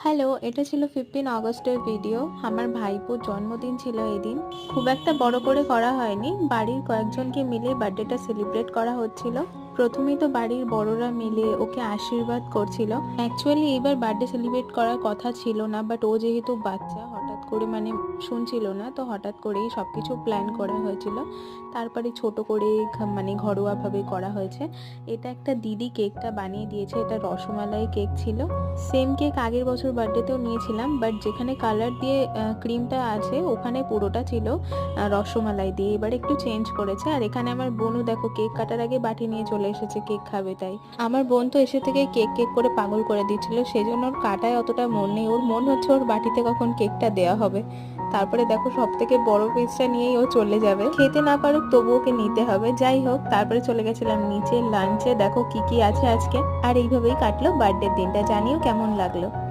Hello, এটা ছিল 15 আগস্টের ভিডিও। আমার ভাইপোর জন্মদিন ছিল এদিন। খুব একটা বড় করে করা হয়নি। বাড়ির কয়েকজনকে মিলে বার্থডেটা সেলিব্রেট করা হচ্ছিল। প্রথমেই তো বাড়ির বড়রা মিলে ওকে আশীর্বাদ করছিল। অ্যাকচুয়ালি এবার বার্থডে সেলিব্রেট করার কথা ছিল না, বাট ও যেহেতু বাচ্চা হঠাৎ করে শুনছিল না, তো হঠাৎ করেই সবকিছু প্ল্যান করা হয়েছিল। তারপরে ছোট করে ঘরোয়াভাবে করা হয়েছে। এটা একটা দিদি কেকটা বানিয়ে দিয়েছে। এটা রসমালাই কেক ছিল। সেম কেক আগের বছর বার্থডেতেও নিয়েছিলাম, বাট যেখানে কালার দিয়ে ক্রিমটা আছে ওখানে পুরোটা ছিল রসমালাই দিয়ে। এবার একটু চেঞ্জ করেছে। আর এখানে আমার বোনও দেখো কেক কাটার আগে বাটি নিয়ে চলে এসেছে, কেক খাবে তাই। আমার বোন তো এসে থেকে কেক কেক করে পাগল করে দিচ্ছিল, সেজন্য ওর কাটায় অতটা মন নেই। ওর মন হচ্ছে ওর বাটিতে কখন কেকটা দেওয়া হবে। তারপরে দেখো সব থেকে বড় পিসটা নিয়েই ও চলে যাবে, খেতে না পারুক তবু ওকে নিতে হবে। যাই হোক, তারপরে চলে গেছিলাম নিচে লাঞ্চে। দেখো কি কি আছে আজকে। আর এইভাবেই কাটলো বার্থডে দিনটা। জানিও কেমন লাগলো।